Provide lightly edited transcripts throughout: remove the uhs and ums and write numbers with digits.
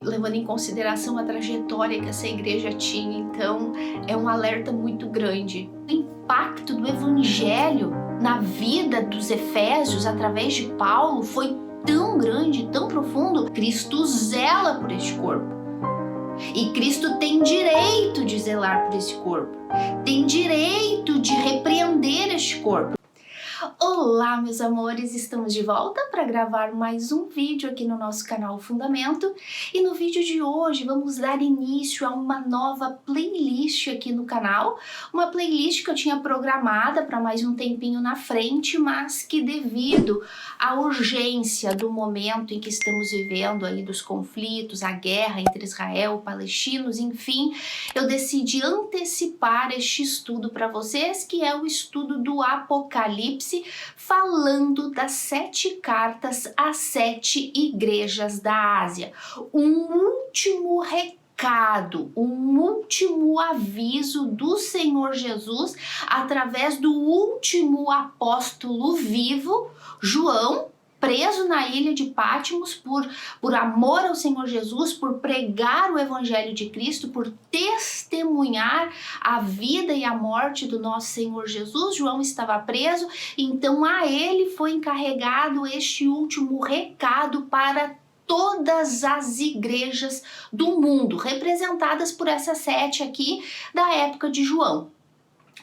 levando em consideração a trajetória que essa igreja tinha, então é um alerta muito grande. O impacto do evangelho na vida dos efésios através de Paulo foi tão grande, tão profundo. Cristo zela por este corpo. E Cristo tem direito de zelar por esse corpo. Tem direito de repreender este corpo. Olá, meus amores, estamos de volta para gravar mais um vídeo aqui no nosso canal Fundamento. E no vídeo de hoje vamos dar início a uma nova playlist aqui no canal. Uma playlist que eu tinha programada para mais um tempinho na frente, mas que devido à urgência do momento em que estamos vivendo aí, dos conflitos, a guerra entre Israel e palestinos, enfim, eu decidi antecipar este estudo para vocês, que é o estudo do Apocalipse, falando das 7 cartas às 7 igrejas da Ásia. Um último recado, um último aviso do Senhor Jesus através do último apóstolo vivo, João, preso na ilha de Patmos por amor ao Senhor Jesus, por pregar o Evangelho de Cristo, por testemunhar a vida e a morte do nosso Senhor Jesus. João estava preso, então a ele foi encarregado este último recado para todas as igrejas do mundo, representadas por essas 7 aqui da época de João.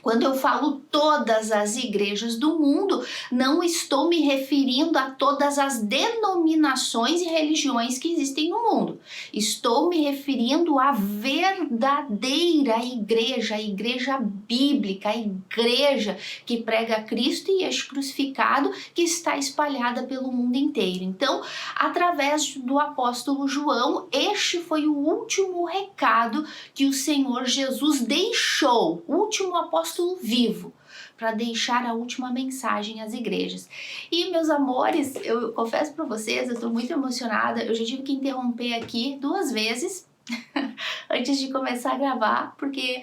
Quando eu falo todas as igrejas do mundo, não estou me referindo a todas as denominações e religiões que existem no mundo. Estou me referindo à verdadeira igreja, a igreja bíblica, a igreja que prega Cristo e este crucificado, que está espalhada pelo mundo inteiro. Então, através do apóstolo João, este foi o último recado que o Senhor Jesus deixou, o último apóstolo vivo, para deixar a última mensagem às igrejas. E, meus amores, eu confesso para vocês, eu estou muito emocionada. Eu já tive que interromper aqui 2 vezes antes de começar a gravar, porque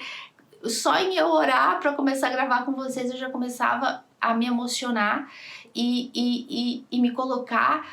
só em eu orar para começar a gravar com vocês eu já começava a me emocionar e me colocar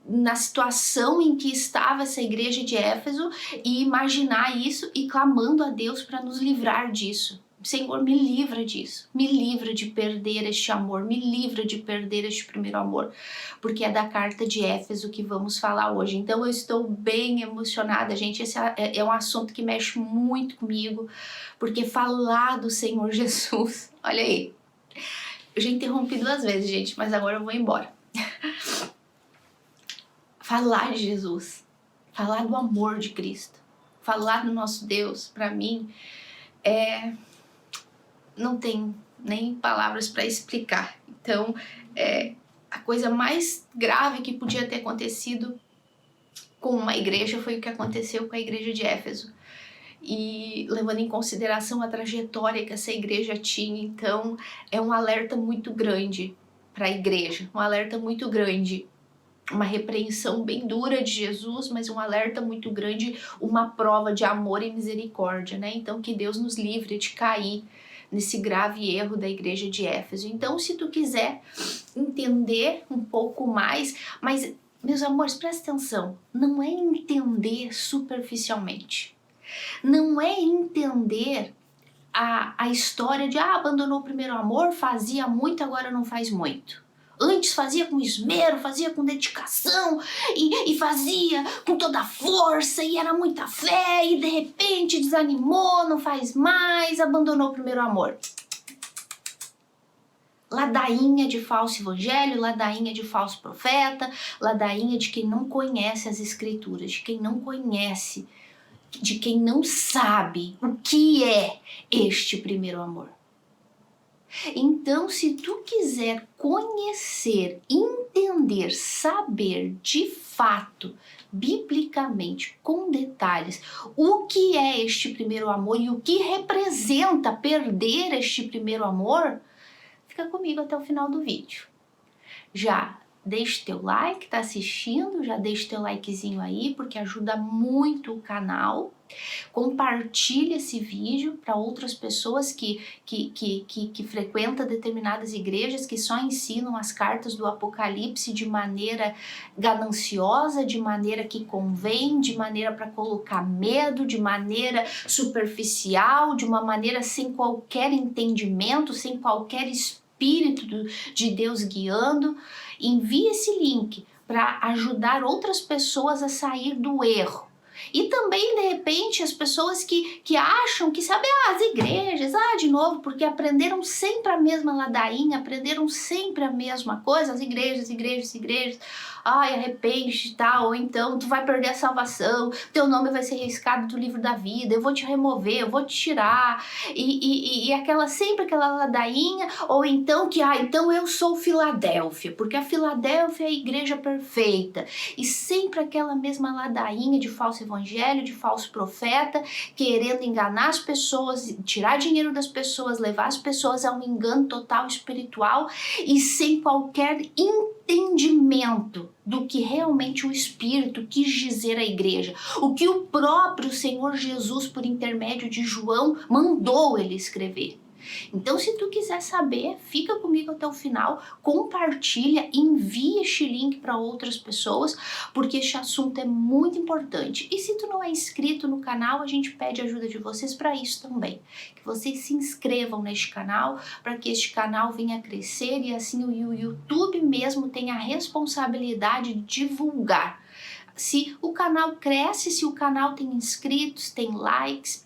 na situação em que estava essa igreja de Éfeso e imaginar isso e clamando a Deus para nos livrar disso. Senhor, me livra disso, me livra de perder este amor, me livra de perder este primeiro amor, porque é da carta de Éfeso que vamos falar hoje. Então eu estou bem emocionada, gente, esse é um assunto que mexe muito comigo, porque falar do Senhor Jesus, olha aí, eu já interrompi 2 vezes, gente, mas agora eu vou embora. Falar de Jesus, falar do amor de Cristo, falar do nosso Deus, para mim, não tem nem palavras para explicar. Então, a coisa mais grave que podia ter acontecido com uma igreja foi o que aconteceu com a igreja de Éfeso. E levando em consideração a trajetória que essa igreja tinha, então é um alerta muito grande para a igreja, um alerta muito grande, uma repreensão bem dura de Jesus, mas um alerta muito grande, uma prova de amor e misericórdia, né? Então que Deus nos livre de cair nesse grave erro da igreja de Éfeso. Então, se tu quiser entender um pouco mais, mas, meus amores, presta atenção, não é entender superficialmente, não é entender a história de abandonou o primeiro amor, fazia muito, agora não faz muito. Antes fazia com esmero, fazia com dedicação e fazia com toda a força e era muita fé e de repente desanimou, não faz mais, abandonou o primeiro amor. Ladainha de falso evangelho, ladainha de falso profeta, ladainha de quem não conhece as escrituras, de quem não conhece, de quem não sabe o que é este primeiro amor. Então, se tu quiser conhecer, entender, saber de fato, biblicamente, com detalhes, o que é este primeiro amor e o que representa perder este primeiro amor, fica comigo até o final do vídeo. Já deixe teu like, tá assistindo, já deixa teu likezinho aí, porque ajuda muito o canal. Compartilha esse vídeo para outras pessoas que frequentam determinadas igrejas que só ensinam as cartas do Apocalipse de maneira gananciosa, de maneira que convém, de maneira para colocar medo, de maneira superficial, de uma maneira sem qualquer entendimento, sem qualquer espírito de Deus guiando. Envie esse link para ajudar outras pessoas a sair do erro. E também, de repente, as pessoas que acham que sabem, as igrejas, de novo, porque aprenderam sempre a mesma ladainha, aprenderam sempre a mesma coisa, as igrejas, arrepende e tal, ou então tu vai perder a salvação, teu nome vai ser riscado do livro da vida, eu vou te remover, eu vou te tirar, e sempre aquela ladainha, ou então então eu sou Filadélfia, porque a Filadélfia é a igreja perfeita, e sempre aquela mesma ladainha de falso evangelho, de falso profeta, querendo enganar as pessoas, tirar dinheiro das pessoas, levar as pessoas a um engano total espiritual, e sem qualquer entendimento do que realmente o Espírito quis dizer à igreja, o que o próprio Senhor Jesus, por intermédio de João, mandou ele escrever. Então, se tu quiser saber, fica comigo até o final, compartilha, envia este link para outras pessoas, porque este assunto é muito importante. E se tu não é inscrito no canal, a gente pede ajuda de vocês para isso também. Que vocês se inscrevam neste canal, para que este canal venha a crescer e assim o YouTube mesmo tenha a responsabilidade de divulgar. Se o canal cresce, se o canal tem inscritos, tem likes,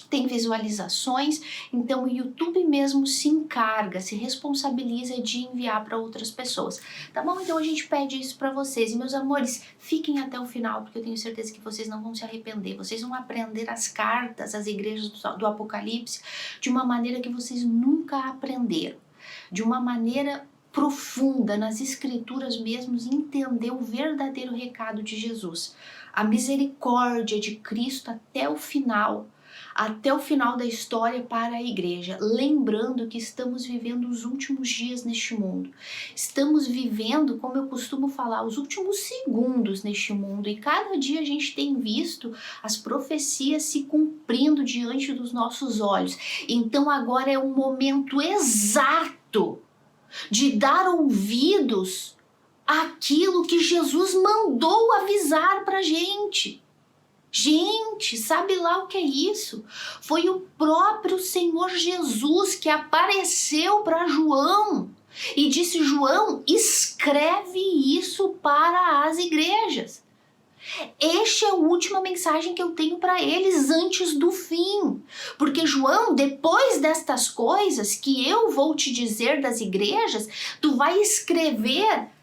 tem visualizações, então o YouTube mesmo se encarga, se responsabiliza de enviar para outras pessoas, tá bom? Então a gente pede isso para vocês. E meus amores, fiquem até o final, porque eu tenho certeza que vocês não vão se arrepender, vocês vão aprender as cartas, as igrejas do Apocalipse de uma maneira que vocês nunca aprenderam, de uma maneira profunda nas escrituras mesmo, entender o verdadeiro recado de Jesus, a misericórdia de Cristo até o final da história para a igreja, lembrando que estamos vivendo os últimos dias neste mundo. Estamos vivendo, como eu costumo falar, os últimos segundos neste mundo, e cada dia a gente tem visto as profecias se cumprindo diante dos nossos olhos. Então agora é o momento exato de dar ouvidos àquilo que Jesus mandou avisar para a gente. Gente, sabe lá o que é isso? Foi o próprio Senhor Jesus que apareceu para João e disse: João, escreve isso para as igrejas. Esta é a última mensagem que eu tenho para eles antes do fim. Porque, João, depois destas coisas que eu vou te dizer das igrejas, tu vai escrever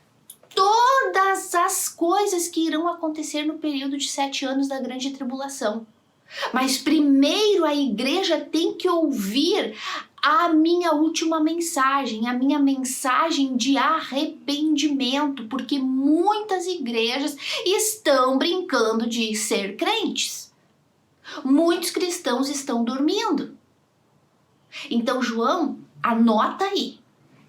todas as coisas que irão acontecer no período de 7 anos da grande tribulação. Mas primeiro a igreja tem que ouvir a minha última mensagem, a minha mensagem de arrependimento, porque muitas igrejas estão brincando de ser crentes. Muitos cristãos estão dormindo. Então, João, anota aí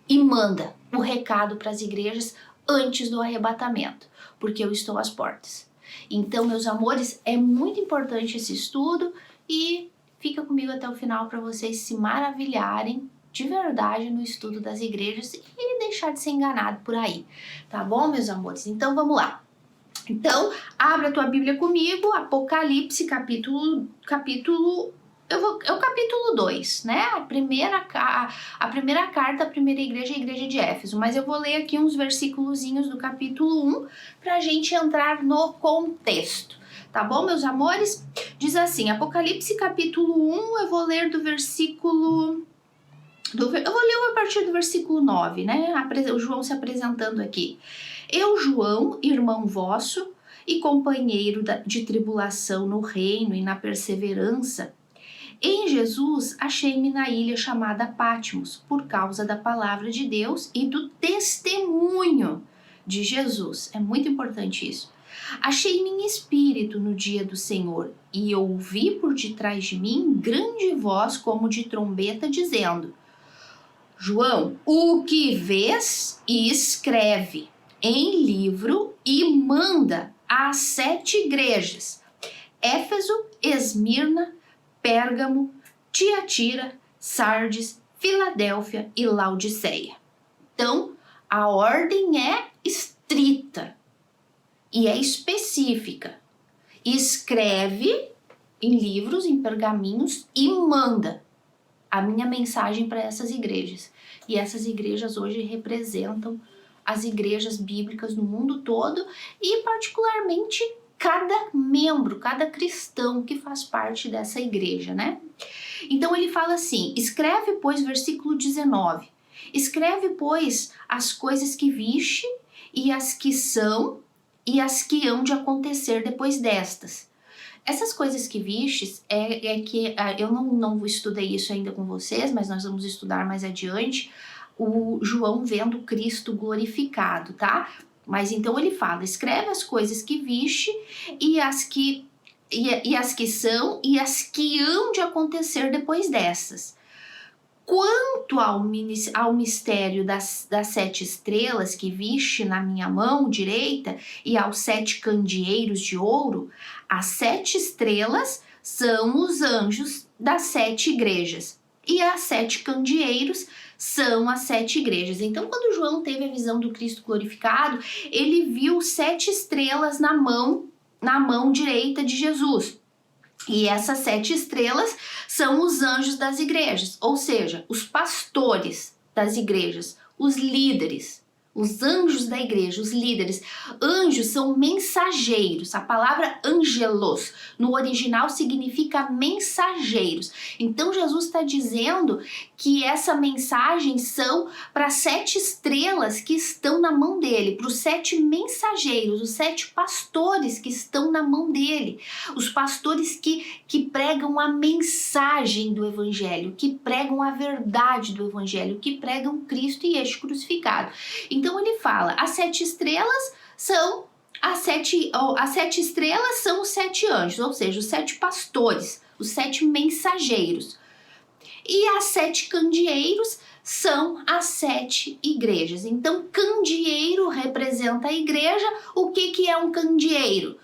e manda o recado para as igrejas antes do arrebatamento, porque eu estou às portas. Então, meus amores, é muito importante esse estudo e fica comigo até o final para vocês se maravilharem de verdade no estudo das igrejas e deixar de ser enganado por aí, tá bom, meus amores? Então, vamos lá. Então, abre a tua Bíblia comigo, Apocalipse, capítulo é o capítulo 2, né? A primeira carta, a primeira igreja, a igreja de Éfeso. Mas eu vou ler aqui uns versículozinhos do capítulo 1 para a gente entrar no contexto. Tá bom, meus amores? Diz assim, Apocalipse capítulo 1, eu vou ler do versículo... eu vou ler a partir do versículo 9, né? O João se apresentando aqui. Eu, João, irmão vosso e companheiro de tribulação no reino e na perseverança, em Jesus achei-me na ilha chamada Patmos, por causa da palavra de Deus e do testemunho de Jesus. É muito importante isso. Achei-me em espírito no dia do Senhor, e ouvi por detrás de mim grande voz como de trombeta, dizendo: João, o que vês, escreve. em livro e manda às 7 igrejas: Éfeso, Esmirna, Pérgamo, Tiatira, Sardes, Filadélfia e Laodiceia. Então, a ordem é estrita e é específica. Escreve em livros, em pergaminhos e manda a minha mensagem para essas igrejas. E essas igrejas hoje representam as igrejas bíblicas no mundo todo e particularmente cada membro, cada cristão que faz parte dessa igreja, né? Então ele fala assim: escreve, pois, versículo 19, escreve, pois, as coisas que viste e as que são e as que hão de acontecer depois destas. Essas coisas que vistes é que eu não estudei isso ainda com vocês, mas nós vamos estudar mais adiante o João vendo Cristo glorificado, tá? Mas então ele fala: escreve as coisas que viste e as que são e as que hão de acontecer depois dessas. Quanto ao mistério das 7 estrelas que viste na minha mão direita e aos 7 candeeiros de ouro, as 7 estrelas são os anjos das 7 igrejas e as 7 candeeiros são as 7 igrejas. Então, quando João teve a visão do Cristo glorificado, ele viu 7 estrelas na mão direita de Jesus. E essas 7 estrelas são os anjos das igrejas, ou seja, os pastores das igrejas, os líderes, os anjos da igreja, os líderes. Anjos são mensageiros. A palavra angelos no original significa mensageiros. Então Jesus está dizendo que essa mensagem são para 7 estrelas que estão na mão dele, para os 7 mensageiros, os 7 pastores que estão na mão dele, os pastores que pregam a mensagem do evangelho, que pregam a verdade do evangelho, que pregam Cristo e este crucificado. Então ele fala: as 7 estrelas são as 7 estrelas são os 7 anjos, ou seja, os 7 pastores, os 7 mensageiros. E as 7 candeeiros são as 7 igrejas. Então, candeeiro representa a igreja. O que é um candeeiro?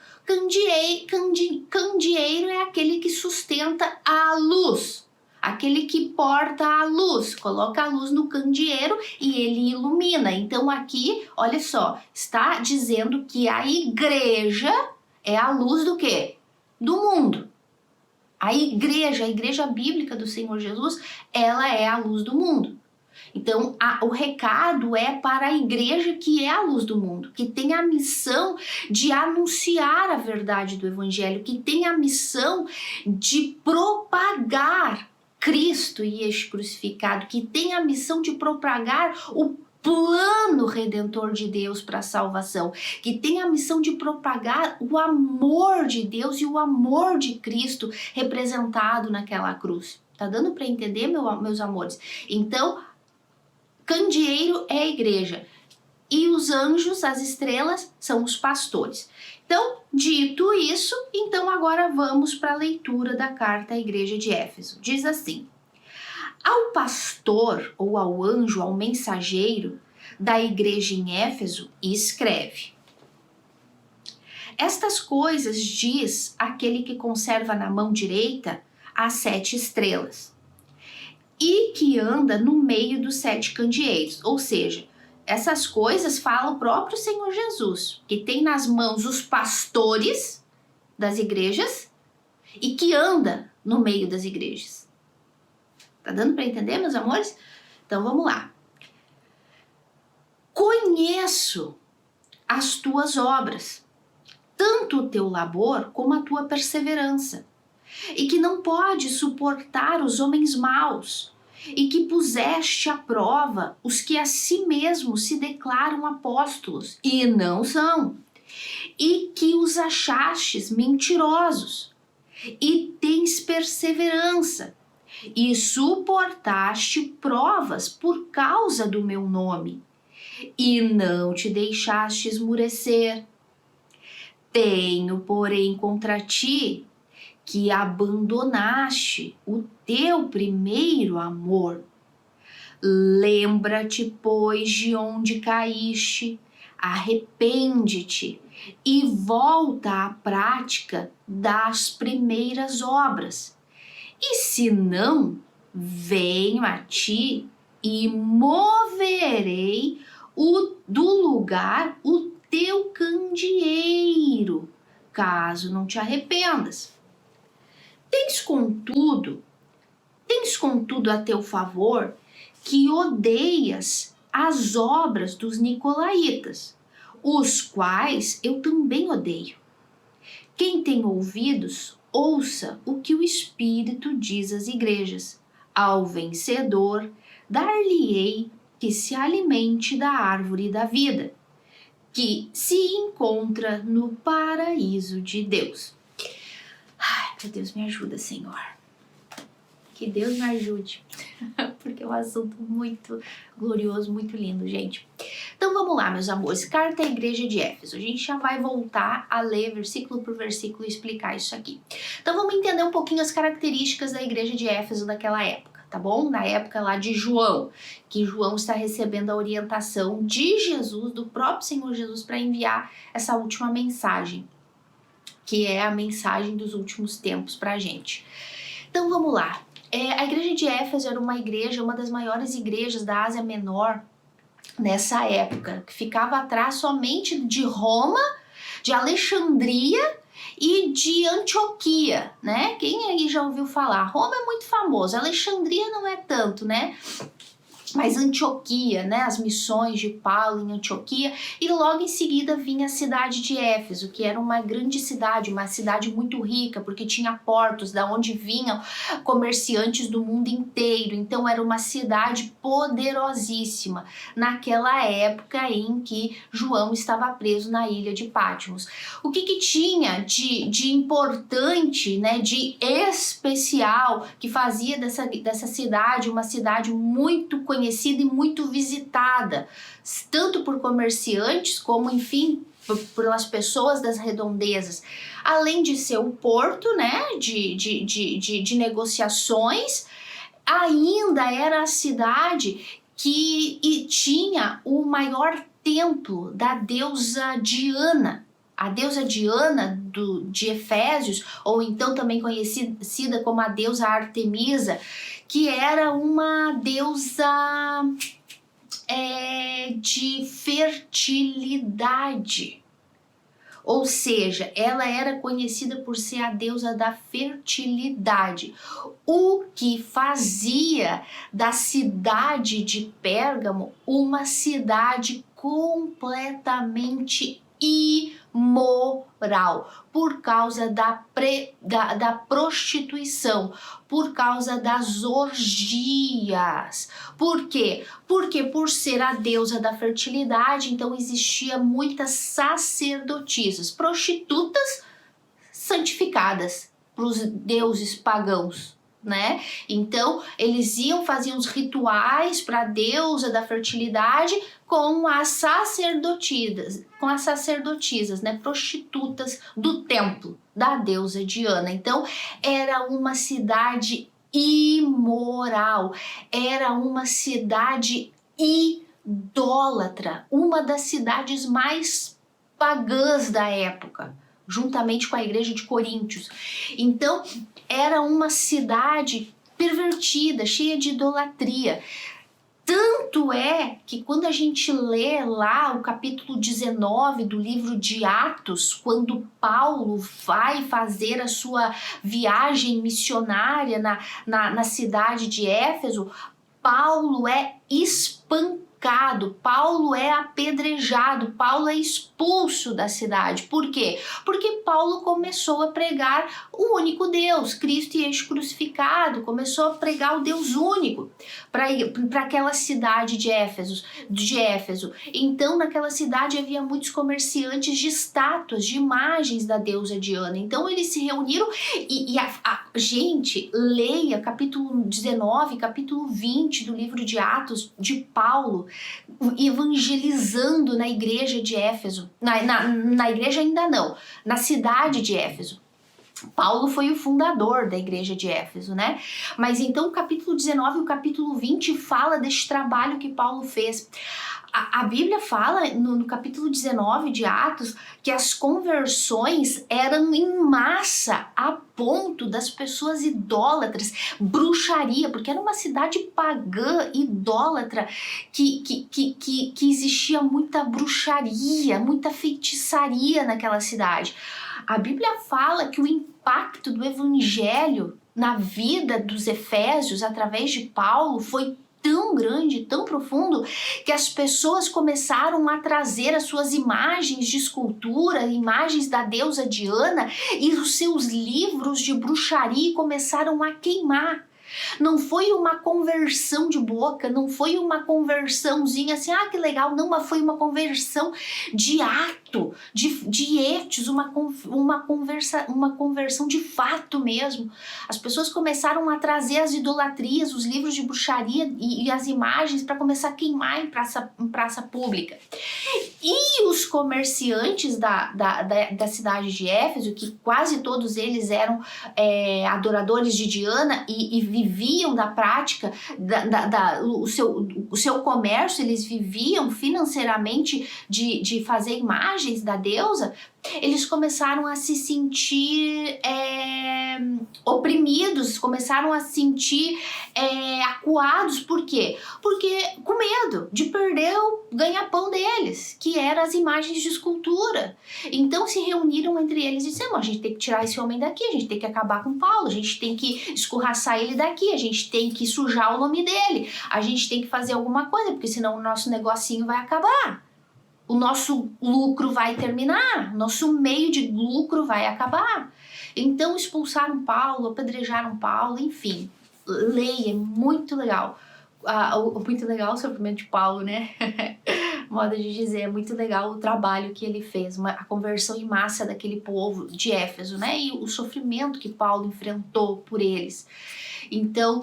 Candeeiro é aquele que sustenta a luz, aquele que porta a luz, coloca a luz no candeeiro e ele ilumina. Então aqui, olha só, está dizendo que a igreja é a luz do quê? Do mundo. A igreja bíblica do Senhor Jesus, ela é a luz do mundo. Então, o recado é para a igreja que é a luz do mundo, que tem a missão de anunciar a verdade do evangelho, que tem a missão de propagar Cristo e este crucificado, que tem a missão de propagar o plano redentor de Deus para a salvação, que tem a missão de propagar o amor de Deus e o amor de Cristo representado naquela cruz. Tá dando para entender, meus amores? Então, candeeiro é a igreja e os anjos, as estrelas, são os pastores. Então, dito isso, então agora vamos para a leitura da carta à igreja de Éfeso. Diz assim: ao pastor ou ao anjo, ao mensageiro da igreja em Éfeso, escreve: estas coisas diz aquele que conserva na mão direita as 7 estrelas e que anda no meio dos 7 candeeiros. Ou seja, essas coisas fala o próprio Senhor Jesus, que tem nas mãos os pastores das igrejas e que anda no meio das igrejas. Tá dando para entender, meus amores? Então vamos lá. Conheço as tuas obras, tanto o teu labor como a tua perseverança, e que não pode suportar os homens maus, e que puseste à prova os que a si mesmos se declaram apóstolos e não são, e que os achastes mentirosos, e tens perseverança, e suportaste provas por causa do meu nome, e não te deixaste esmurecer. Tenho, porém, contra ti que abandonaste o teu primeiro amor. Lembra-te, pois, de onde caíste, arrepende-te e volta à prática das primeiras obras. E se não, venho a ti e moverei do lugar o teu candeeiro, caso não te arrependas. Tens contudo a teu favor que odeias as obras dos nicolaítas, os quais eu também odeio. Quem tem ouvidos, ouça o que o Espírito diz às igrejas. Ao vencedor, dar-lhe-ei que se alimente da árvore da vida, que se encontra no paraíso de Deus. Ai, meu Deus, me ajuda, Senhor. Que Deus me ajude, porque é um assunto muito glorioso, muito lindo, gente. Então vamos lá, meus amores, carta à igreja de Éfeso. A gente já vai voltar a ler versículo por versículo e explicar isso aqui. Então vamos entender um pouquinho as características da igreja de Éfeso daquela época, tá bom? Na época lá de João, que João está recebendo a orientação de Jesus, do próprio Senhor Jesus, para enviar essa última mensagem, que é a mensagem dos últimos tempos para a gente. Então vamos lá. A igreja de Éfeso era uma das maiores igrejas da Ásia Menor nessa época, que ficava atrás somente de Roma, de Alexandria e de Antioquia, né? Quem aí já ouviu falar? Roma é muito famoso, Alexandria não é tanto, né? Mas Antioquia, né, as missões de Paulo em Antioquia, e logo em seguida vinha a cidade de Éfeso, que era uma grande cidade, uma cidade muito rica, porque tinha portos da onde vinham comerciantes do mundo inteiro. Então era uma cidade poderosíssima naquela época em que João estava preso na ilha de Patmos. O que tinha de importante, né, de especial, que fazia dessa cidade uma cidade muito conhecida e muito visitada, tanto por comerciantes como, enfim, pelas pessoas das redondezas, além de ser um porto, né, de negociações, ainda era a cidade que tinha o maior templo da deusa Diana. A deusa Diana de Efésios, ou então também conhecida como a deusa Artemisa, que era uma deusa de fertilidade. Ou seja, ela era conhecida por ser a deusa da fertilidade, o que fazia da cidade de Pérgamo uma cidade completamente imoral, por causa da prostituição, por causa das orgias. Por quê? Porque por ser a deusa da fertilidade, então existia muitas sacerdotisas, prostitutas santificadas para os deuses pagãos, né? Então eles faziam os rituais para a deusa da fertilidade com as sacerdotisas, né, prostitutas do templo da deusa Diana. Então era uma cidade imoral, era uma cidade idólatra, uma das cidades mais pagãs da época, juntamente com a igreja de Coríntios. Então era uma cidade pervertida, cheia de idolatria. Tanto é que quando a gente lê lá o capítulo 19 do livro de Atos, quando Paulo vai fazer a sua viagem missionária na cidade de Éfeso, Paulo é espancado, Paulo é apedrejado, Paulo é expulso da cidade. Por quê? Porque Paulo começou a pregar o único Deus, Cristo e este crucificado, começou a pregar o Deus único para aquela cidade de Éfeso. Então naquela cidade havia muitos comerciantes de estátuas, de imagens da deusa Diana. Então eles se reuniram e gente, leia capítulo 19, capítulo 20 do livro de Atos de Paulo, evangelizando na igreja de Éfeso, na igreja ainda não, na cidade de Éfeso. Paulo foi o fundador da igreja de Éfeso, né? Mas então o capítulo 19 e o capítulo 20 fala deste trabalho que Paulo fez. A Bíblia fala no capítulo 19 de Atos que as conversões eram em massa, a ponto das pessoas idólatras, bruxaria, porque era uma cidade pagã, idólatra, que existia muita bruxaria, muita feitiçaria naquela cidade. A Bíblia fala que o impacto do evangelho na vida dos efésios através de Paulo foi tão grande, tão profundo, que as pessoas começaram a trazer as suas imagens de escultura, imagens da deusa Diana e os seus livros de bruxaria começaram a queimar. Não foi uma conversão de boca, não foi uma conversãozinha assim, que legal, não, mas foi uma conversão de ato, de etos, uma conversão de fato mesmo. As pessoas começaram a trazer as idolatrias, os livros de bruxaria e as imagens para começar a queimar em praça pública. E os comerciantes da cidade de Éfeso, que quase todos eles eram adoradores de Diana e viviam da prática, o seu comércio, eles viviam financeiramente de fazer imagens da deusa, eles começaram a se sentir oprimidos, começaram a se sentir acuados. Por quê? Porque com medo de perder o ganha-pão deles, que eram as imagens de escultura. Então se reuniram entre eles e disseram: a gente tem que tirar esse homem daqui, a gente tem que acabar com Paulo, a gente tem que escorraçar ele daqui, a gente tem que sujar o nome dele, a gente tem que fazer alguma coisa, porque senão o nosso negocinho vai acabar. O nosso lucro vai terminar, nosso meio de lucro vai acabar. Então expulsaram Paulo, apedrejaram Paulo, enfim. Leia, é muito legal. Muito legal o sofrimento de Paulo, né? Modo de dizer, é muito legal o trabalho que ele fez, a conversão em massa daquele povo de Éfeso, né? E o sofrimento que Paulo enfrentou por eles. Então,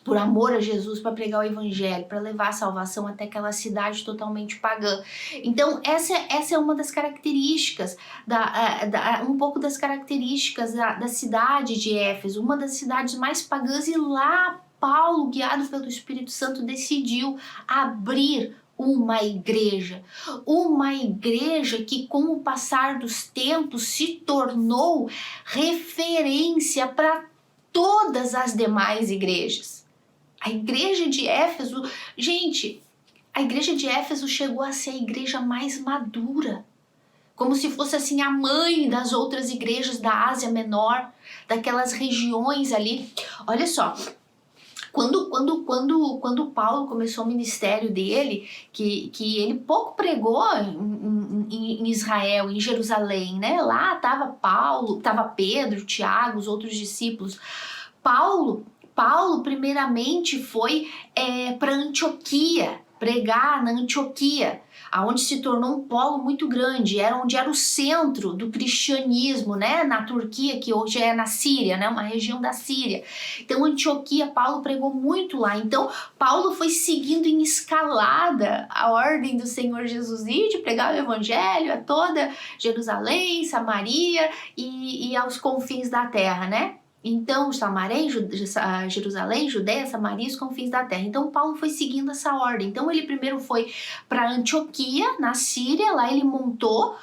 por amor a Jesus, para pregar o evangelho, para levar a salvação até aquela cidade totalmente pagã. Então essa é uma das características, um pouco das características da cidade de Éfeso, uma das cidades mais pagãs, e lá Paulo, guiado pelo Espírito Santo, decidiu abrir uma igreja que com o passar dos tempos se tornou referência para todas as demais igrejas. A igreja de Éfeso, gente, a igreja de Éfeso chegou a ser a igreja mais madura, como se fosse assim a mãe das outras igrejas da Ásia Menor, daquelas regiões ali. Olha só, quando Paulo começou o ministério dele, que ele pouco pregou em Israel, em Jerusalém, né? Lá estava Pedro, Tiago, os outros discípulos. Paulo primeiramente foi para Antioquia, pregar na Antioquia, aonde se tornou um polo muito grande, onde era o centro do cristianismo, né, na Turquia, que hoje é na Síria, né, uma região da Síria. Então Antioquia, Paulo pregou muito lá. Então Paulo foi seguindo em escalada a ordem do Senhor Jesus de pregar o evangelho a toda Jerusalém, Samaria e aos confins da terra, né? Então, Jerusalém, Judéia, Samaria, os confins da terra. Então, Paulo foi seguindo essa ordem. Então, ele primeiro foi para Antioquia, na Síria. Lá ele montou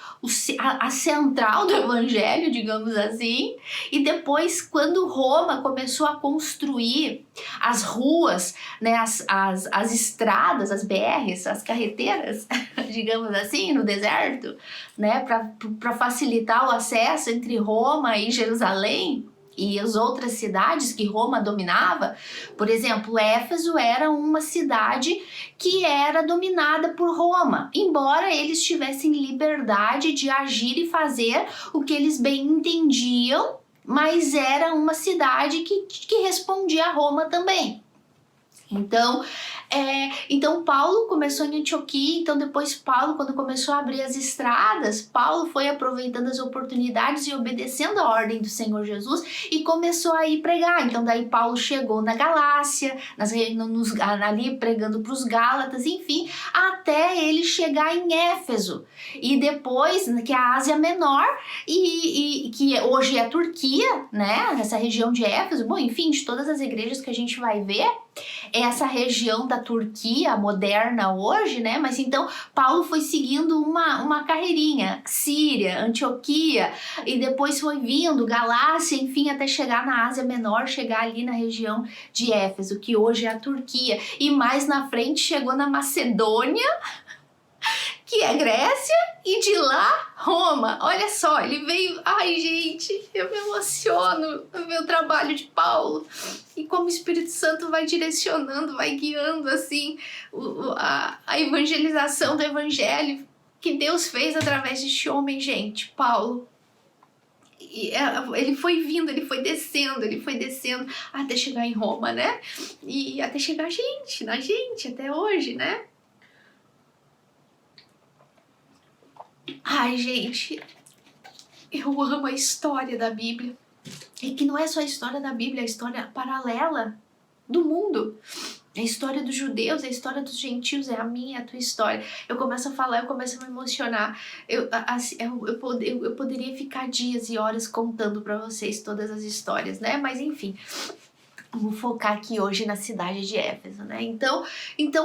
a central do evangelho, digamos assim. E depois, quando Roma começou a construir as ruas, né, as estradas, as BRs, as carreteiras, digamos assim, no deserto, né, para facilitar o acesso entre Roma e Jerusalém e as outras cidades que Roma dominava. Por exemplo, Éfeso era uma cidade que era dominada por Roma, embora eles tivessem liberdade de agir e fazer o que eles bem entendiam, mas era uma cidade que respondia a Roma também. Então Paulo começou em Antioquia, então depois Paulo, quando começou a abrir as estradas, Paulo foi aproveitando as oportunidades e obedecendo a ordem do Senhor Jesus e começou a ir pregar. Então daí Paulo chegou na Galácia, ali pregando para os Gálatas, enfim, até ele chegar em Éfeso. E depois, que é a Ásia Menor, e que hoje é a Turquia, né, essa região de Éfeso, bom, enfim, de todas as igrejas que a gente vai ver, essa região da Turquia moderna hoje, né? Mas então Paulo foi seguindo uma carreirinha, Síria, Antioquia, e depois foi vindo Galácia, enfim, até chegar na Ásia Menor, chegar ali na região de Éfeso, que hoje é a Turquia, e mais na frente chegou na Macedônia, que é Grécia, e de lá, Roma. Olha só, ele veio... Ai, gente, eu me emociono no meu trabalho de Paulo. E como o Espírito Santo vai direcionando, vai guiando, assim, a evangelização do evangelho que Deus fez através deste homem, gente, Paulo. E ele foi vindo, ele foi descendo até chegar em Roma, né? E até chegar na gente, até hoje, né? Ai, gente, eu amo a história da Bíblia. E que não é só a história da Bíblia, é a história paralela do mundo. É a história dos judeus, é a história dos gentios, é a minha, é a tua história. Eu começo a falar, eu começo a me emocionar. Eu poderia ficar dias e horas contando para vocês todas as histórias, né? Mas enfim, vou focar aqui hoje na cidade de Éfeso, né? Então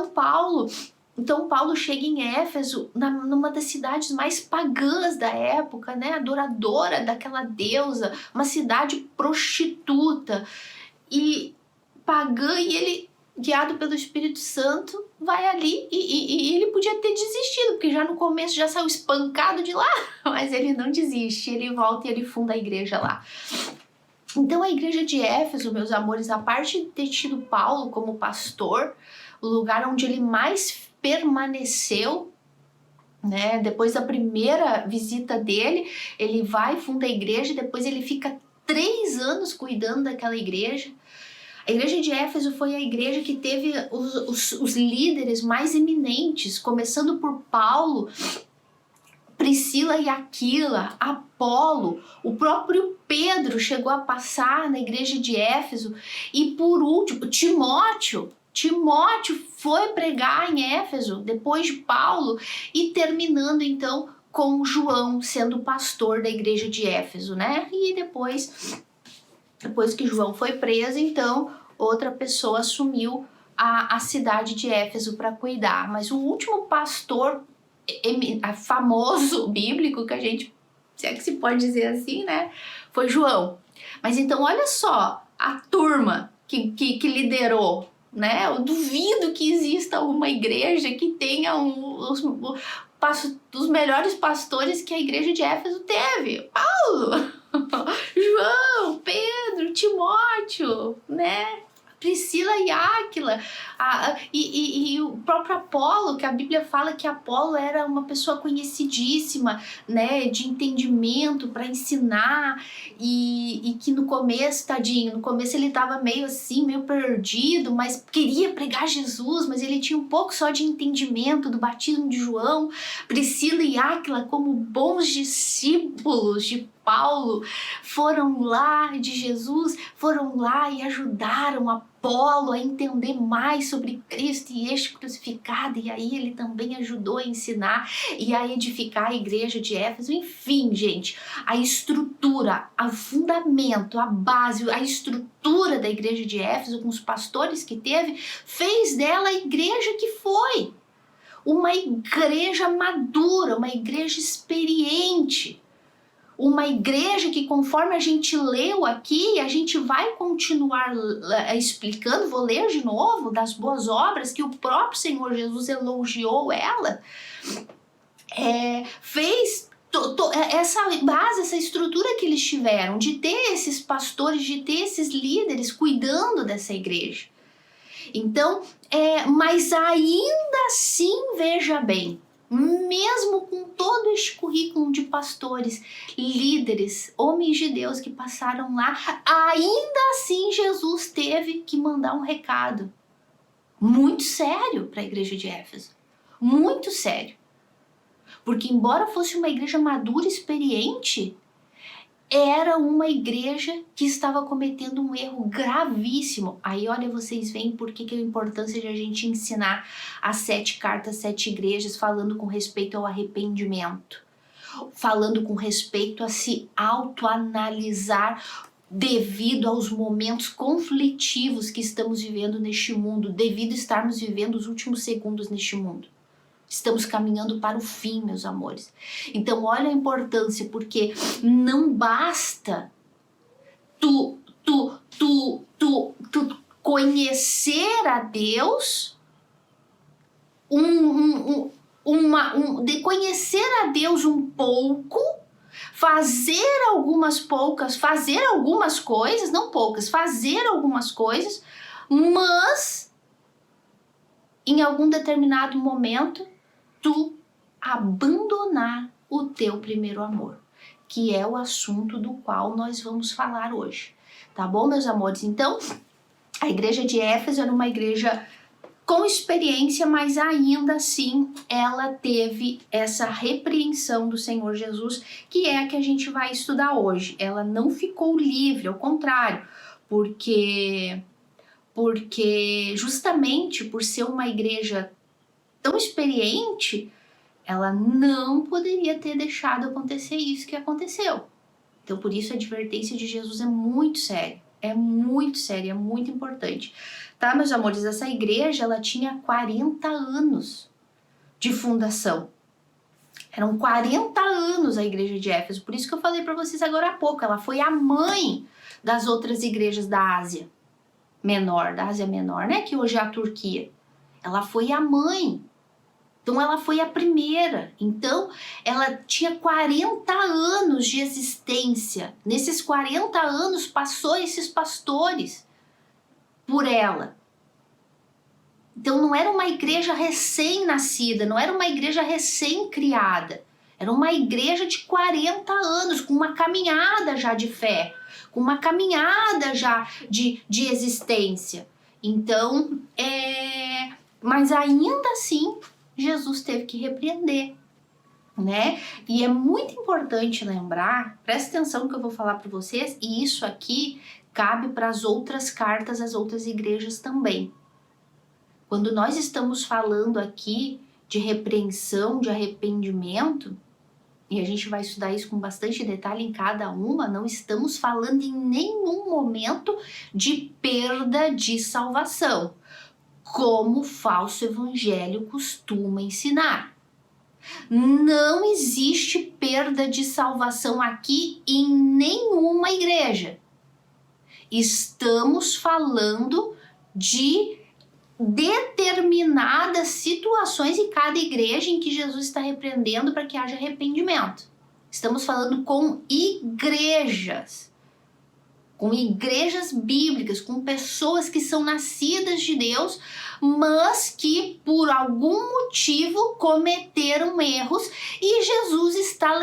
Paulo chega em Éfeso, numa das cidades mais pagãs da época, né? Adoradora daquela deusa, uma cidade prostituta e pagã, e ele, guiado pelo Espírito Santo, vai ali e ele podia ter desistido, porque já no começo já saiu espancado de lá, mas ele não desiste, ele volta e ele funda a igreja lá. Então a igreja de Éfeso, meus amores, a parte de ter tido Paulo como pastor, o lugar onde ele mais permaneceu, né? Depois da primeira visita dele, ele vai, funda a igreja, depois ele fica 3 anos cuidando daquela igreja. A igreja de Éfeso foi a igreja que teve os líderes mais eminentes, começando por Paulo, Priscila e Aquila, Apolo, o próprio Pedro chegou a passar na igreja de Éfeso, e por último, Timóteo foi pregar em Éfeso, depois de Paulo, e terminando então com João sendo pastor da igreja de Éfeso, né? E depois que João foi preso, então outra pessoa assumiu a cidade de Éfeso para cuidar. Mas o último pastor famoso bíblico, que a gente, se é que se pode dizer assim, né, foi João. Mas então olha só a turma que liderou, né? Eu duvido que exista uma igreja que tenha os melhores pastores que a igreja de Éfeso teve. Paulo, João, Pedro, Timóteo, né? Priscila e Áquila, e o próprio Apolo, que a Bíblia fala que Apolo era uma pessoa conhecidíssima, né, de entendimento para ensinar, e que no começo, tadinho, no começo ele estava meio assim, meio perdido, mas queria pregar Jesus, mas ele tinha um pouco só de entendimento do batismo de João. Priscila e Áquila, como bons discípulos de Paulo, foram lá de Jesus, foram lá e ajudaram Apolo a entender mais sobre Cristo e este crucificado, e aí ele também ajudou a ensinar e a edificar a igreja de Éfeso. Enfim, gente, a estrutura, o fundamento, a base, a estrutura da igreja de Éfeso, com os pastores que teve, fez dela a igreja que foi. Uma igreja madura, uma igreja experiente. Uma igreja que, conforme a gente leu aqui, a gente vai continuar explicando, vou ler de novo, das boas obras que o próprio Senhor Jesus elogiou ela, fez essa base, essa estrutura que eles tiveram, de ter esses pastores, de ter esses líderes cuidando dessa igreja. Então, mas ainda assim, veja bem, mesmo com todo este currículo de pastores, líderes, homens de Deus que passaram lá, ainda assim Jesus teve que mandar um recado. muito sério para a igreja de Éfeso, muito sério. Porque embora fosse uma igreja madura e experiente, era uma igreja que estava cometendo um erro gravíssimo. Aí olha, vocês veem por que é a importância de a gente ensinar as 7 cartas, 7 igrejas, falando com respeito ao arrependimento, falando com respeito a se autoanalisar devido aos momentos conflitivos que estamos vivendo neste mundo, devido a estarmos vivendo os últimos segundos neste mundo. Estamos caminhando para o fim, meus amores. Então, olha a importância, porque não basta tu conhecer a Deus, de conhecer a Deus um pouco, fazer algumas coisas, não poucas, fazer algumas coisas, mas em algum determinado momento tu abandonar o teu primeiro amor, que é o assunto do qual nós vamos falar hoje, tá bom, meus amores? Então, a igreja de Éfeso era uma igreja com experiência, mas ainda assim ela teve essa repreensão do Senhor Jesus, que é a que a gente vai estudar hoje. Ela não ficou livre, ao contrário, porque justamente por ser uma igreja tão experiente, ela não poderia ter deixado acontecer isso que aconteceu. Então, por isso a advertência de Jesus é muito séria, é muito séria, é muito importante. Tá, meus amores? Essa igreja, ela tinha 40 anos de fundação. Eram 40 anos a igreja de Éfeso, por isso que eu falei para vocês agora há pouco, ela foi a mãe das outras igrejas da Ásia Menor, né, que hoje é a Turquia. Ela foi a mãe. Então, ela foi a primeira. Então, ela tinha 40 anos de existência. Nesses 40 anos, passou esses pastores por ela. Então, não era uma igreja recém-nascida, não era uma igreja recém-criada. Era uma igreja de 40 anos, com uma caminhada já de fé, com uma caminhada já de existência. Então, mas ainda assim, Jesus teve que repreender, né? E é muito importante lembrar, presta atenção no que eu vou falar para vocês, e isso aqui cabe para as outras cartas, as outras igrejas também. Quando nós estamos falando aqui de repreensão, de arrependimento, e a gente vai estudar isso com bastante detalhe em cada uma, não estamos falando em nenhum momento de perda de salvação, como o falso evangelho costuma ensinar. Não existe perda de salvação aqui em nenhuma igreja. Estamos falando de determinadas situações em cada igreja em que Jesus está repreendendo para que haja arrependimento. Estamos falando com igrejas bíblicas, com pessoas que são nascidas de Deus, mas que por algum motivo cometeram erros e Jesus está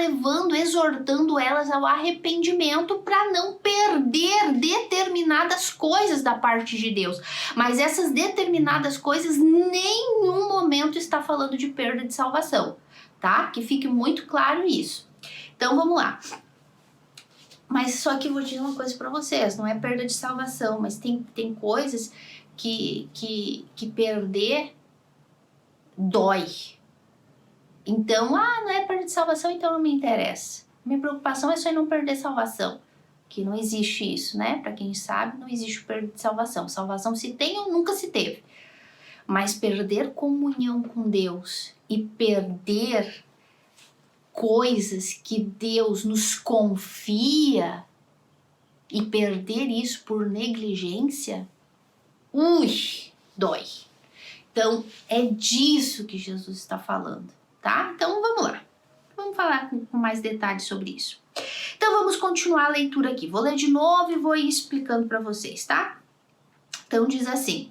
exortando elas ao arrependimento para não perder determinadas coisas da parte de Deus. Mas essas determinadas coisas, em nenhum momento está falando de perda de salvação, tá? Que fique muito claro isso. Então vamos lá. Mas só que eu vou dizer uma coisa para vocês, não é perda de salvação, mas tem coisas que perder dói. Então, não é perda de salvação, então não me interessa. Minha preocupação é só em não perder salvação, que não existe isso, né? Para quem sabe, não existe perda de salvação. Salvação se tem ou nunca se teve. Mas perder comunhão com Deus e perder coisas que Deus nos confia e perder isso por negligência, dói. Então, é disso que Jesus está falando, tá? Então, vamos lá. Vamos falar com mais detalhes sobre isso. Então, vamos continuar a leitura aqui. Vou ler de novo e vou ir explicando para vocês, tá? Então, diz assim.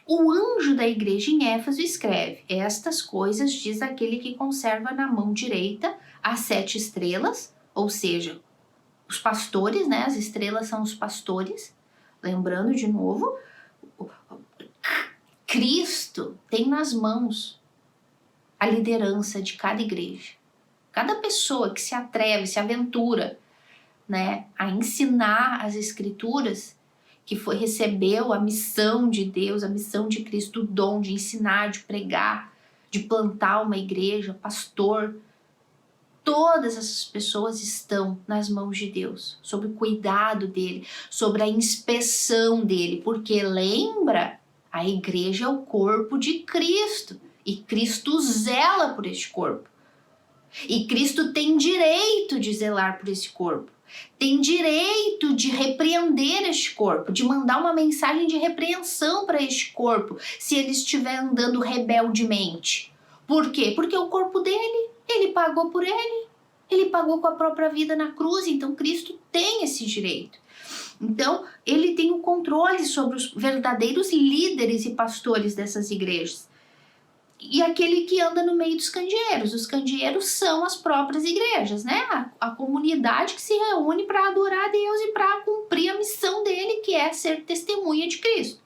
O anjo da igreja em Éfeso escreve: estas coisas diz aquele que conserva na mão direita as 7 estrelas, ou seja, os pastores, né? As estrelas são os pastores. Lembrando de novo, Cristo tem nas mãos a liderança de cada igreja. Cada pessoa que se atreve, se aventura, né, a ensinar as escrituras, que recebeu a missão de Deus, a missão de Cristo, o dom de ensinar, de pregar, de plantar uma igreja, pastor. Todas essas pessoas estão nas mãos de Deus, sob o cuidado dele, sobre a inspeção dele, porque lembra, a igreja é o corpo de Cristo e Cristo zela por este corpo. E Cristo tem direito de zelar por esse corpo. Tem direito de repreender este corpo, de mandar uma mensagem de repreensão para este corpo, se ele estiver andando rebeldemente. Por quê? Porque o corpo dele, ele pagou por ele pagou com a própria vida na cruz, então Cristo tem esse direito. Então, ele tem o controle sobre os verdadeiros líderes e pastores dessas igrejas. E aquele que anda no meio dos candeeiros. Os candeeiros são as próprias igrejas, né? A comunidade que se reúne para adorar a Deus e para cumprir a missão dele, que é ser testemunha de Cristo.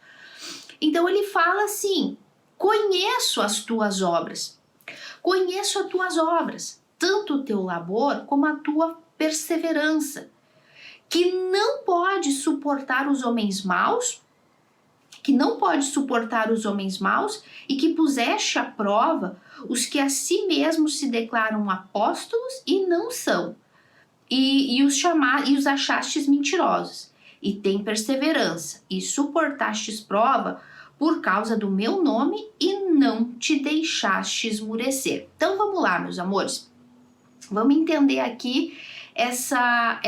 Então ele fala assim: conheço as tuas obras. Conheço as tuas obras, tanto o teu labor como a tua perseverança, que não pode suportar os homens maus, e que puseste à prova os que a si mesmos se declaram apóstolos e não são, e os achastes mentirosos, e tem perseverança, e suportastes prova por causa do meu nome e não te deixaste esmurecer. Então vamos lá, meus amores, vamos entender aqui essa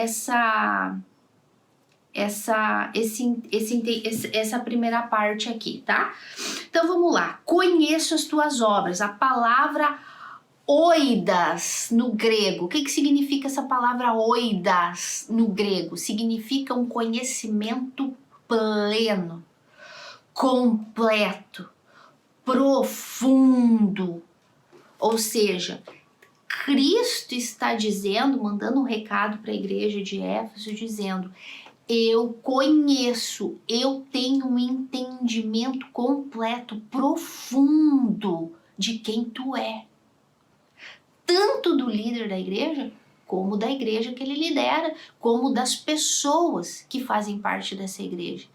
primeira parte aqui, tá? Então vamos lá. Conheço as tuas obras. A palavra oidas no grego. O que significa essa palavra oidas no grego? Significa um conhecimento pleno, completo, profundo. Ou seja, Cristo está dizendo, mandando um recado para a igreja de Éfeso, dizendo: eu conheço, eu tenho um entendimento completo, profundo de quem tu é. Tanto do líder da igreja, como da igreja que ele lidera, como das pessoas que fazem parte dessa igreja.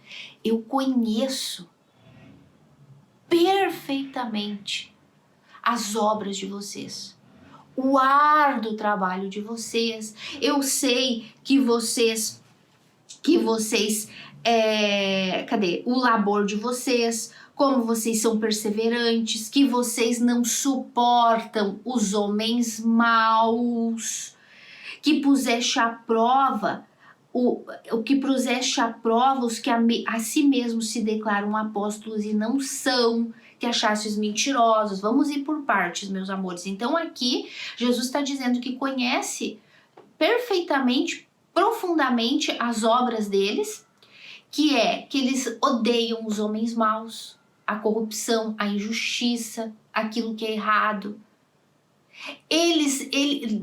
Eu conheço perfeitamente as obras de vocês, o árduo trabalho de vocês. Eu sei que vocês o labor de vocês, como vocês são perseverantes, que vocês não suportam os homens maus, que puseste à prova os que a si mesmos se declaram apóstolos e não são, que achastes mentirosos. Vamos ir por partes, meus amores. Então aqui Jesus está dizendo que conhece perfeitamente, profundamente as obras deles, que eles odeiam os homens maus, a corrupção, a injustiça, aquilo que é errado.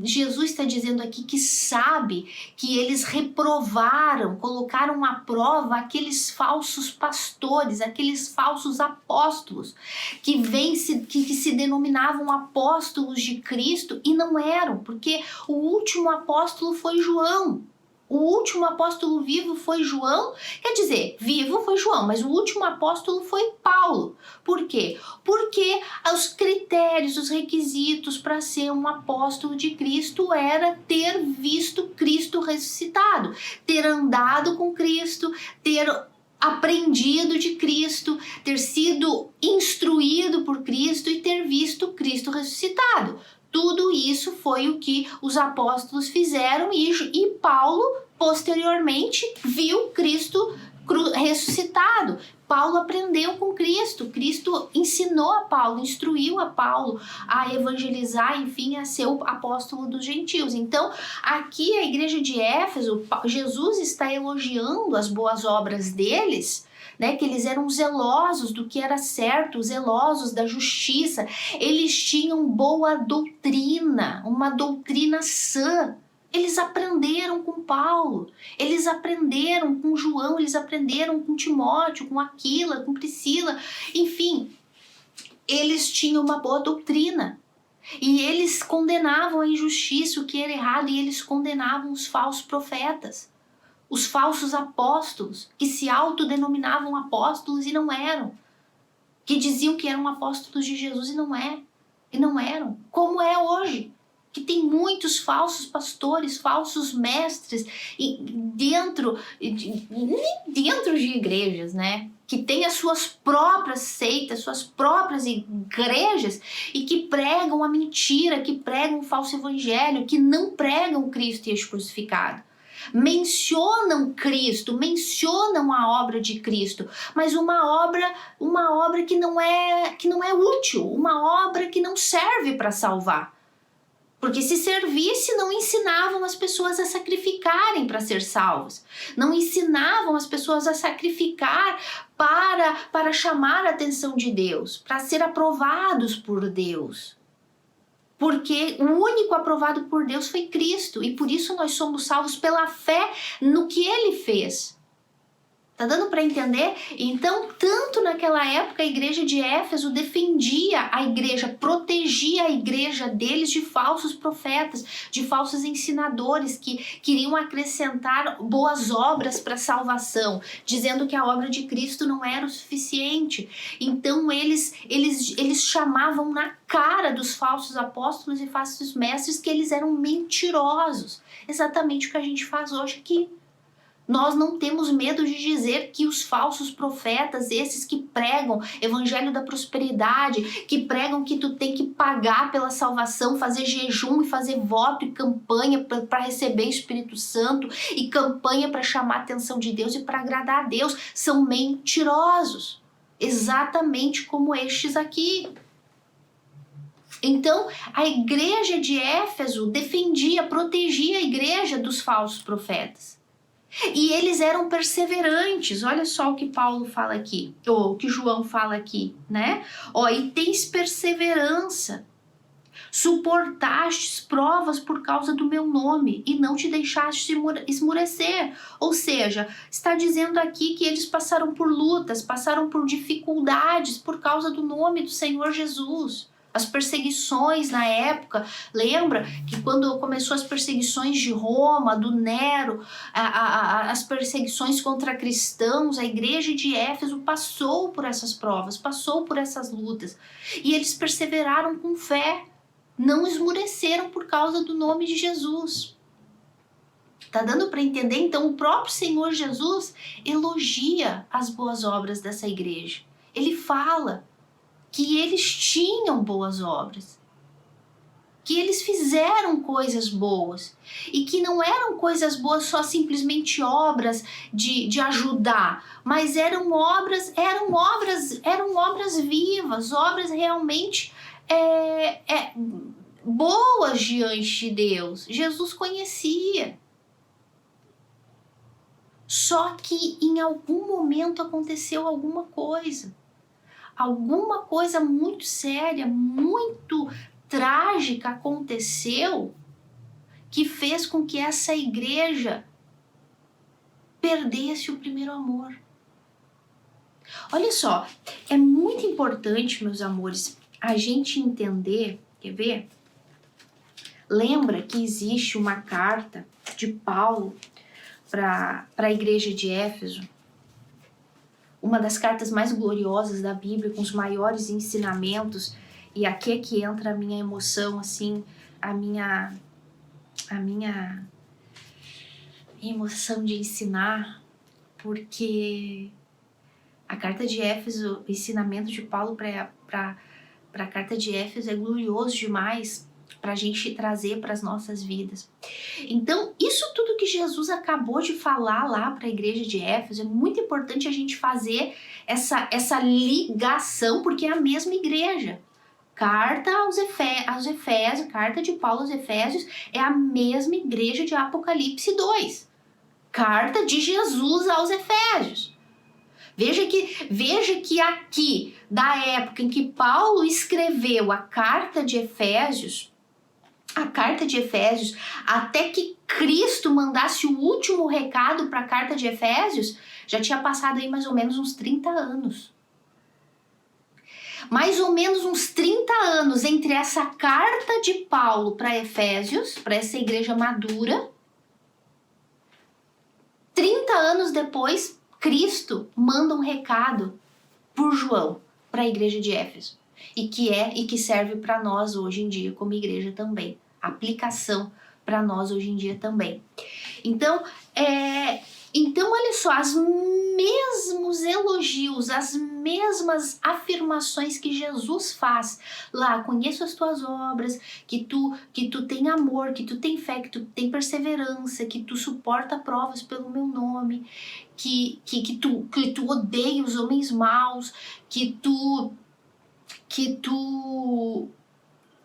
Jesus está dizendo aqui que sabe que eles reprovaram, colocaram à prova aqueles falsos pastores, aqueles falsos apóstolos que se denominavam apóstolos de Cristo e não eram, porque o último apóstolo foi João. O último apóstolo vivo foi João, quer dizer, vivo foi João, mas o último apóstolo foi Paulo. Por quê? Porque os critérios, os requisitos para ser um apóstolo de Cristo era ter visto Cristo ressuscitado, ter andado com Cristo, ter aprendido de Cristo, ter sido instruído por Cristo e ter visto Cristo ressuscitado. Tudo isso foi o que os apóstolos fizeram e Paulo, posteriormente, viu Cristo ressuscitado. Paulo aprendeu com Cristo. Cristo ensinou a Paulo, instruiu a Paulo a evangelizar, enfim, a ser o apóstolo dos gentios. Então, aqui a igreja de Éfeso, Jesus está elogiando as boas obras deles, né, que eles eram zelosos do que era certo, zelosos da justiça. Eles tinham boa doutrina, uma doutrina sã. Eles aprenderam aprenderam com Paulo, eles aprenderam com João, eles aprenderam com Timóteo, com Aquila, com Priscila, enfim, eles tinham uma boa doutrina. E eles condenavam a injustiça, o que era errado, e eles condenavam os falsos profetas, os falsos apóstolos, que se autodenominavam apóstolos e não eram, que diziam que eram apóstolos de Jesus e não eram, como é hoje, que tem muitos falsos pastores, falsos mestres dentro de igrejas, né? Que tem as suas próprias seitas, suas próprias igrejas e que pregam a mentira, que pregam o falso evangelho, que não pregam Cristo e este crucificado. Mencionam Cristo, mencionam a obra de Cristo, mas uma obra que não é útil, uma obra que não serve para salvar. Porque se servisse, não ensinavam as pessoas a sacrificarem para ser salvos. Não ensinavam as pessoas a sacrificar para chamar a atenção de Deus, para ser aprovados por Deus. Porque o único aprovado por Deus foi Cristo. E por isso nós somos salvos pela fé no que Ele fez. Tá dando para entender? Então, tanto naquela época, a igreja de Éfeso defendia a igreja, protegia a igreja deles de falsos profetas, de falsos ensinadores que queriam acrescentar boas obras para a salvação, dizendo que a obra de Cristo não era o suficiente. Então, eles chamavam na cara dos falsos apóstolos e falsos mestres que eles eram mentirosos. Exatamente o que a gente faz hoje aqui. Nós não temos medo de dizer que os falsos profetas, esses que pregam evangelho da prosperidade, que pregam que tu tem que pagar pela salvação, fazer jejum e fazer voto e campanha para receber o Espírito Santo e campanha para chamar a atenção de Deus e para agradar a Deus, são mentirosos, exatamente como estes aqui. Então, a igreja de Éfeso defendia, protegia a igreja dos falsos profetas. E eles eram perseverantes. Olha só o que Paulo fala aqui, ou o que João fala aqui, né? E tens perseverança, suportastes provas por causa do meu nome e não te deixaste esmorecer. Ou seja, está dizendo aqui que eles passaram por lutas, passaram por dificuldades por causa do nome do Senhor Jesus. As perseguições na época, lembra que quando começou as perseguições de Roma, do Nero, as perseguições contra cristãos, a igreja de Éfeso passou por essas provas, passou por essas lutas. E eles perseveraram com fé, não esmoreceram por causa do nome de Jesus. Tá dando para entender? Então o próprio Senhor Jesus elogia as boas obras dessa igreja. Ele fala que eles tinham boas obras, que eles fizeram coisas boas e que não eram coisas boas só simplesmente obras de ajudar, mas eram obras vivas, obras realmente boas diante de Deus. Jesus conhecia. Só que em algum momento aconteceu alguma coisa muito séria, muito trágica aconteceu que fez com que essa igreja perdesse o primeiro amor. Olha só, é muito importante, meus amores, a gente entender, quer ver? Lembra que existe uma carta de Paulo para a igreja de Éfeso? Uma das cartas mais gloriosas da Bíblia, com os maiores ensinamentos, e aqui é que entra a minha emoção, assim, a minha emoção de ensinar, porque a carta de Éfeso, o ensinamento de Paulo para a carta de Éfeso é glorioso demais para a gente trazer para as nossas vidas. Então, isso tudo que Jesus acabou de falar lá para a igreja de Éfeso, é muito importante a gente fazer essa ligação, porque é a mesma igreja. Carta aos Efésios, carta de Paulo aos Efésios, é a mesma igreja de Apocalipse 2. Carta de Jesus aos Efésios. Veja que aqui, da época em que Paulo escreveu a carta de Efésios, a carta de Efésios, até que Cristo mandasse o último recado para a carta de Efésios, já tinha passado aí mais ou menos uns 30 anos. Mais ou menos uns 30 anos entre essa carta de Paulo para Efésios, para essa igreja madura. 30 anos depois, Cristo manda um recado por João para a igreja de Éfeso. E que serve para nós hoje em dia como igreja também. Aplicação para nós hoje em dia também. Então, olha só, os mesmos elogios, as mesmas afirmações que Jesus faz lá: conheço as tuas obras, que tu tem amor, que tu tem fé, que tu tem perseverança, que tu suporta provas pelo meu nome, que tu odeia os homens maus, que tu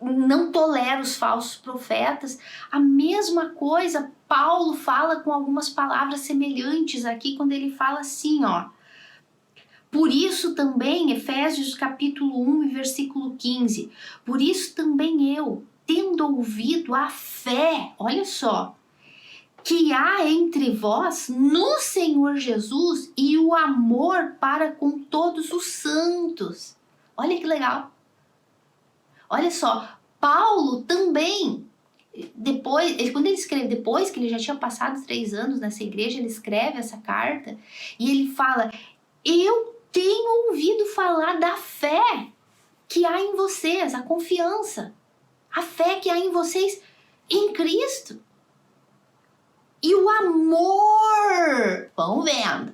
não tolera os falsos profetas. A mesma coisa Paulo fala com algumas palavras semelhantes aqui, quando ele fala assim, ó: por isso também, Efésios capítulo 1 e versículo 15, por isso também eu, tendo ouvido a fé, olha só, que há entre vós no Senhor Jesus e o amor para com todos os santos. Olha que legal. Olha só, Paulo também, quando ele escreve, depois que ele já tinha passado 3 anos nessa igreja, ele escreve essa carta e ele fala: eu tenho ouvido falar da fé que há em vocês, a confiança, a fé que há em vocês em Cristo. E o amor, vão vendo.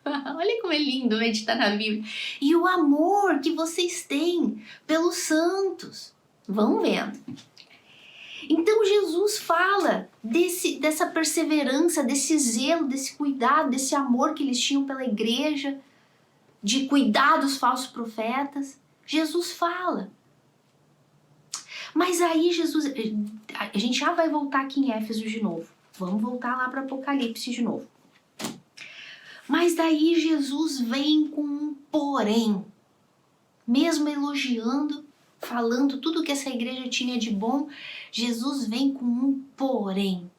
Olha como é lindo meditar na Bíblia. E o amor que vocês têm pelos santos, vão vendo. Então Jesus fala dessa perseverança, desse zelo, desse cuidado, desse amor que eles tinham pela igreja, de cuidar dos falsos profetas. Jesus fala. Mas aí a gente já vai voltar aqui em Éfeso de novo. Vamos voltar lá para Apocalipse de novo. Mas daí Jesus vem com um porém. Mesmo elogiando, falando tudo que essa igreja tinha de bom, Jesus vem com um porém.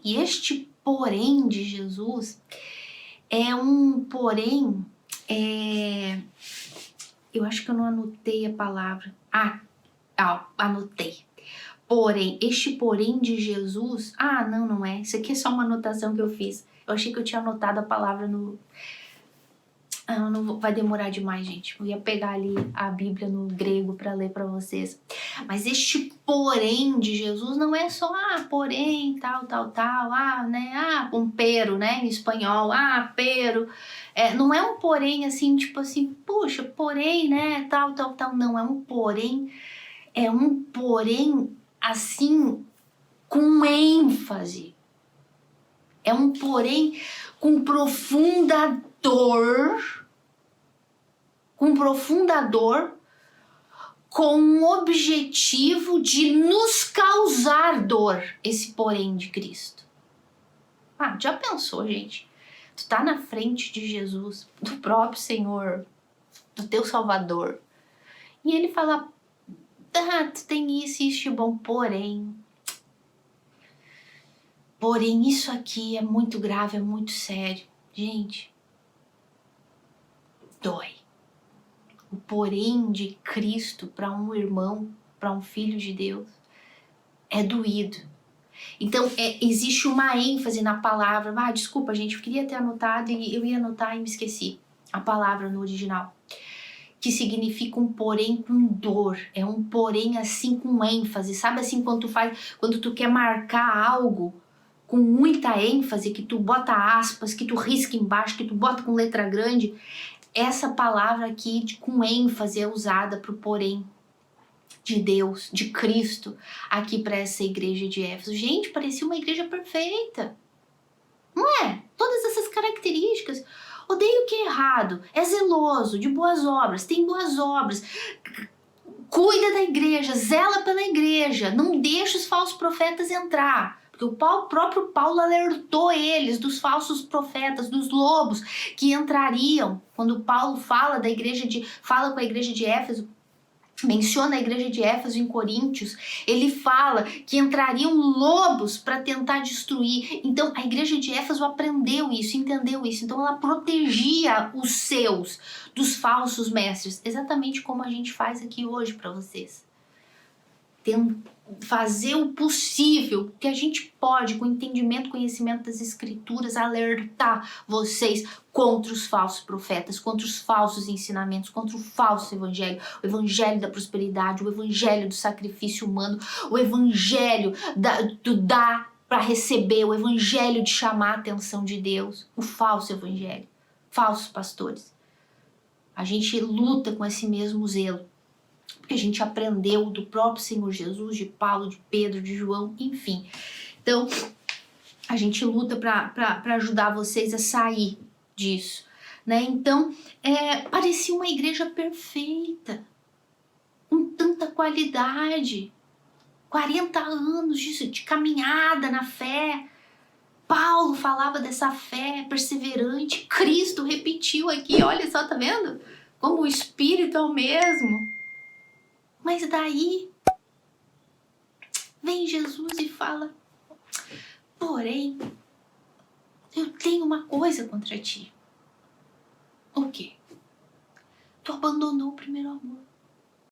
E este porém de Jesus é um porém... eu acho que eu não anotei a palavra. Anotei. Porém, este porém de Jesus... não é. Isso aqui é só uma anotação que eu fiz. Eu achei que eu tinha anotado a palavra no... vai demorar demais, gente. Eu ia pegar ali a Bíblia no grego para ler para vocês. Mas este porém de Jesus não é só, porém, tal, né? Um pero, né? Em espanhol, pero. Não é um porém assim, tipo assim, puxa, porém, né? Tal. Não, é um porém. É um porém, assim, com ênfase. É um porém com profunda dor, com o objetivo de nos causar dor, esse porém de Cristo. Já pensou, gente? Tu tá na frente de Jesus, do próprio Senhor, do teu Salvador, e ele fala: tu tem isso de bom, porém, isso aqui é muito grave, é muito sério. Gente, dói. O porém de Cristo para um irmão, para um filho de Deus, é doído. Então, existe uma ênfase na palavra. Desculpa, gente, eu queria ter anotado e eu ia anotar e me esqueci. A palavra no original. Que significa um porém com dor. É um porém assim com ênfase. Sabe assim quando tu quer marcar algo com muita ênfase, que tu bota aspas, que tu risca embaixo, que tu bota com letra grande? Essa palavra aqui com ênfase é usada para o porém de Deus, de Cristo, aqui para essa igreja de Éfeso. Gente, parecia uma igreja perfeita. Não é? Todas essas características. Odeia o que é errado, é zeloso, de boas obras, tem boas obras, cuida da igreja, zela pela igreja, não deixa os falsos profetas entrar. Porque o próprio Paulo alertou eles dos falsos profetas, dos lobos que entrariam. Quando Paulo fala com a igreja de Éfeso, menciona a igreja de Éfeso em Coríntios, ele fala que entrariam lobos para tentar destruir. Então a igreja de Éfeso aprendeu isso, entendeu isso. Então ela protegia os seus dos falsos mestres, exatamente como a gente faz aqui hoje para vocês. Fazer o possível que a gente pode, com entendimento, conhecimento das escrituras, alertar vocês contra os falsos profetas, contra os falsos ensinamentos, contra o falso evangelho, o evangelho da prosperidade, o evangelho do sacrifício humano, o evangelho do dar para receber, o evangelho de chamar a atenção de Deus, o falso evangelho, falsos pastores. A gente luta com esse mesmo zelo, porque a gente aprendeu do próprio Senhor Jesus, de Paulo, de Pedro, de João, enfim. Então, a gente luta para ajudar vocês a sair disso, né? Então, parecia uma igreja perfeita, com tanta qualidade, 40 anos de caminhada na fé. Paulo falava dessa fé perseverante, Cristo repetiu aqui, olha só, tá vendo? Como o Espírito é o mesmo. Mas daí vem Jesus e fala: porém, eu tenho uma coisa contra ti. O quê? Tu abandonou o primeiro amor.